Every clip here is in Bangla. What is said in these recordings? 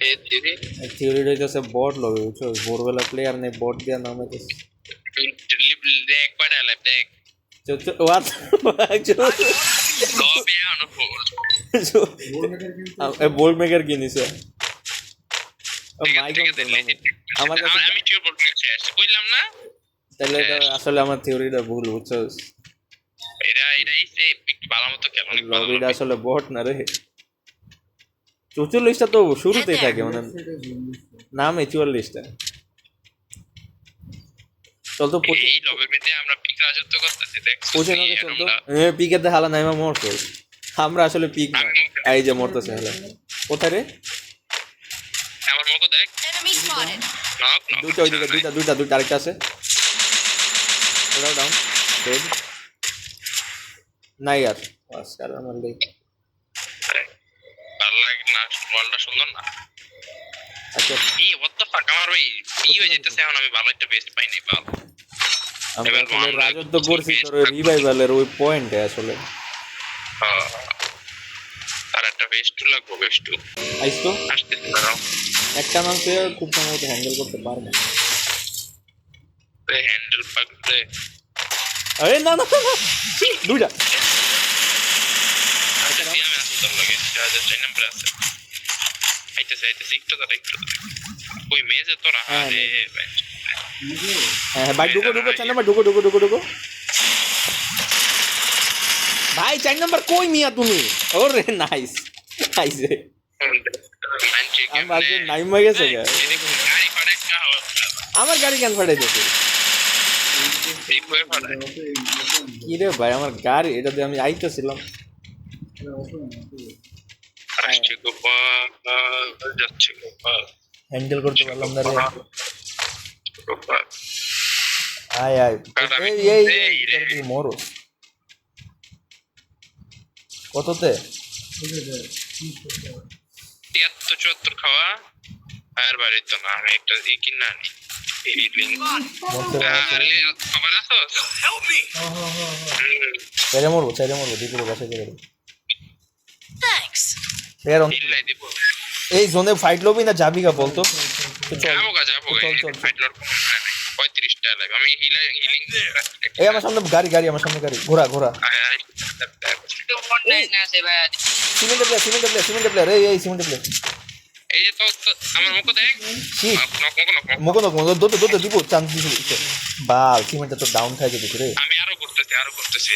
এই দিদি থিওরি হইতেছে বট লবে বুঝছো, ভোরবেলা প্লেয়ার নেই, বট দিয়া নাম হইতেছে দেখ কয়টা লাইভ দেখ what লবি আনো বোল্ড মেকার কি নিছে ঠিক আছে আমার কাছে আমি টিও বলতে শেষ কইলাম না তাহলে এটা আসলে আমার থিওরিটা ভুল বুঝছো, এটাই সে একটু ভালো মতো খেলো লবিটা আসলে বট না রে। 44টা তো শুরুতেই থাকে, মানে নামে 44টা। চল তো এই লবির মধ্যে আমরা পিক রাজত্ব করতেছি দেখ পৌঁছে নাকি চল তো। পিকেতে হালা নাইমা মরতো, আমরা আসলে পিক না। এই যে মরতেছে হালা, কোথায় রে? আমার মগো দেখ নক নক দুইটা ওইদিকে, দুইটা আরেকটা আছে, ওটাও ডাউন ডেড নাই আর বাস আর আমার লেগ। ভালো লাগে না বলটা সুন্দর না। আচ্ছা এই what the fuck আমার ওই কি হয়ে যেতেছে এখন, আমি ভালো একটা বেস্ট পাই নাই ভালো আমরা আসলে রাজত্ব করছি তোর রিভাইভালের ওই পয়েন্টে আসলে। আর একটা বেস্ট লাগবে বেস্ট আইস তো আসতে দাও একটা মানুষে খুব সম্ভবত হ্যান্ডেল করতে পারবে। হ্যান্ডেল পাকলে আরে না না দুইটা আচ্ছা আমি আসতে তোর লাগে যা চাই নাম্বার আছে আইতেছে একটু দাঁড়া ওই মেজে তোরা আরে হ্যাঁ ভাই ঢুকো চার নাম্বার ঢুকো ভাই 4 নাম্বার কই মিয়া তুমি? ওরে নাইস নাইস আমার আজকে নাইম হয়ে গেছে গা। আমার গাড়ি কেন ফাটাইতেছে কি রে ভাই? আমার গাড়ি এটা দিয়ে আমি আইতেছিলাম, হ্যান্ডেল করতে পারলাম না রে। আয় এই মরো কততে? 73 খাওয়া আর বাড়ি তো না, আমি একটা কিনা নি চাইলে মরবো দ্বিপুর বাসা করে এই জোনে ফাইট লবি না যাবি গা বলতো? এই আমার সামনে গাড়ি আমার সামনে গাড়ি ঘোড়া সিমেন্ট প্লেয়ার এই সিমেন্ট প্লেয়ার এই যে তো আমার মুখ দেখ মুখ দোতে দিব চান্স দিছি বাল সিমেন্টটা তো ডাউন খাই যেতে রে। আমি আরো করতেছি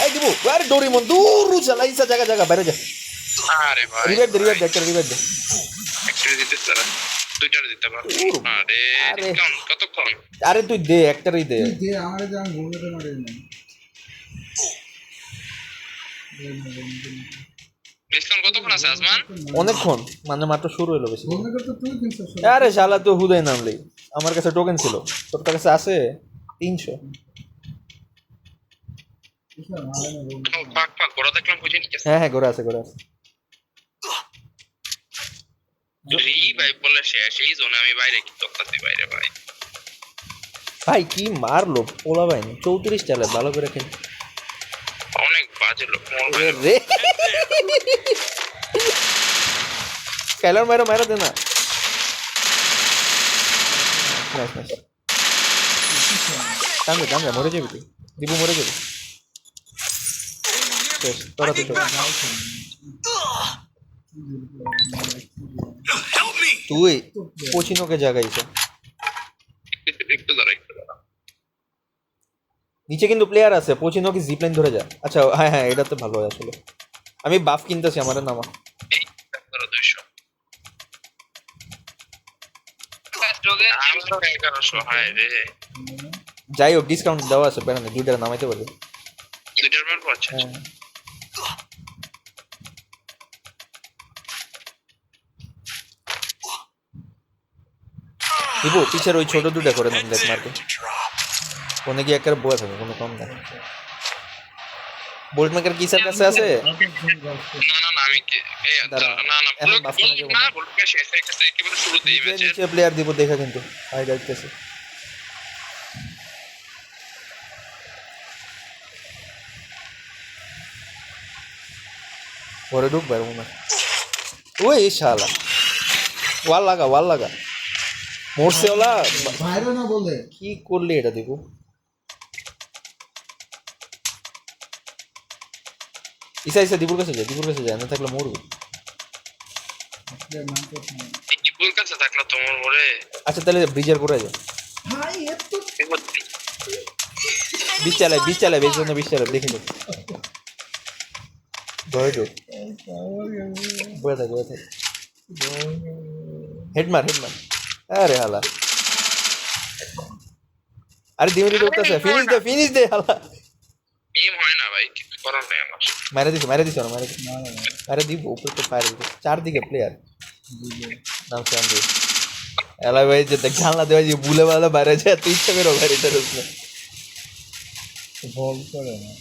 এই দিব আরে ডোরিমন দূর চালাইছা জায়গা বাইরে যা। আরে ভাই রিভাইভ দে একটা রিভাইভ দে একটা দিতে তারা দুইটা দিতে পারো। আরে কতক্ষণ? আরে তুই দে একটারই দে আমারে জান ঘুরতে মারে না ডিসকাউন্ট কতক্ষণ আছে আসমান? অনেকক্ষণ, মানে মাত্র শুরু হলো বেশি। আরে শালা তো হুদাই নামলি, আমার কাছে টোকেন ছিল, তোর কাছে আছে 300। হ্যাঁ ঘোরা আছে ভাই বলে শেষ এই জন্য আমি বাইরে কি তক্তাতে বাইরে ভাই ভাই কি মারলো পোলা ভাই 34 টালে ভালো করে খেল অনেক বাজে লোক রে স্কাইলার মারা দে না। কামড়ে মরে যাবি তুই, দিবু মরে যাবি তোরা তো তুই পচিনোকে জাগাইছে একটু দাঁড়া নিচে কিন্তু প্লেয়ার আছে, পচিনো কি জিপলাইন ধরে যা। আচ্ছা হ্যাঁ এটা তো ভালো হয় আসলে। আমি বাফ কিনতেছি আমার নামা যাই হোক ডিসকাউন্ট দেওয়া আছে প্যারা নেই, 2 টাকা নামাইতে পারবে। দিব পিছের ওই ছোট 2টা করে নাম দেখ মারকে কোনে কি একবার বয়ে থাকে কোনো কম না। বোল্ট মেকার কি স্যার কাছে আছে? না আমি কি না বোল্ট মেকার শেষ হয়ে গেছে একেবারে শুরুতেই ম্যাচের নিচে প্লেয়ার দিব দেখা কিন্তু হাই যাইতেছে। পরে ঢুকবে মনে ওই শালা ওয়াল লাগা মরছে ওলা বাইরে না বলে কি করলি এটা দেখো ইসা দীপুর কাছে যায় না থাকলে মরবে দীপুর কাছে থাকলো তোমার ওরে আচ্ছা তাহলে ব্রিজের করে যায় ভাই এত বিশ চালায় বেশ জন্য বিশ চালায় দেখে লো ধরে তো বয়ে থাক হেডমার আরে হালা আরে দিমিলি উঠতেছে ফিনিশ দে হালা গেম হয় না ভাই কিছু করার নেই আমার মারে দিছে আরে দিব উপরে তো ফায়ার দিছে চারদিকে প্লেয়ার নাম সামনে এলা ভাই যে দেখ জানলা দেওয়া যে বুলে বালা বাইরে যায় তুই ইচ্ছা করো বাইরে এটা রসনা বল করে না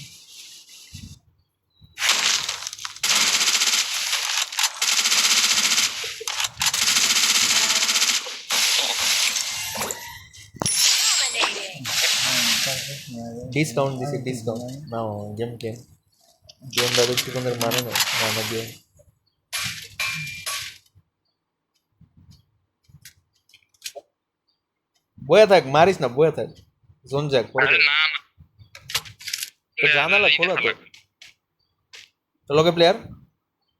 ডিসকাউন্ট নাও গেম দাদা কি কোনো মানে না দিয়ে বয়া থাক মারিস না বয়া থাক জোন যাক পরে আরে না না তো জানালা খোলা তো লগে প্লেয়ার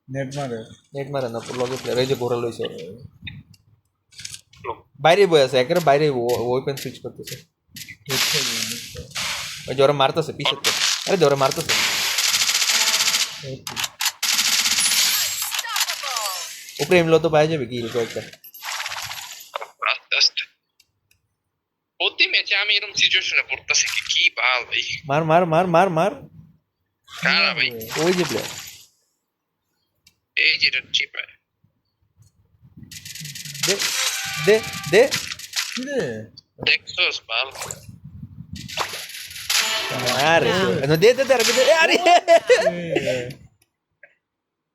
নেট মারে না লগে প্লেয়ার এই যে ঘোরা লইছে বাইরে বয়ে আছে একেবারে বাইরে ওয়েপেন সুইচ করতেছে ওই যে ওরা মারতেছে পিছের থেকে আরে যে ওরা মারতেছে উপরে এমলো তো পাই যাবে কি কয়েকটা আস্তে আস্তে প্রতি ম্যাচে আমি এরকম সিচুয়েশনে পড়তেছি কি বাল ভাই মার কারা ভাই ওই যে প্লেয়ার এই যে চিপায় দে কি রে দেখছস বাল আরে no আরে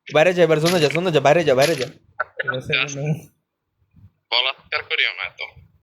বাইরে যা এবার শোনা যা বাইরে যা বলাৎকার করিও না তো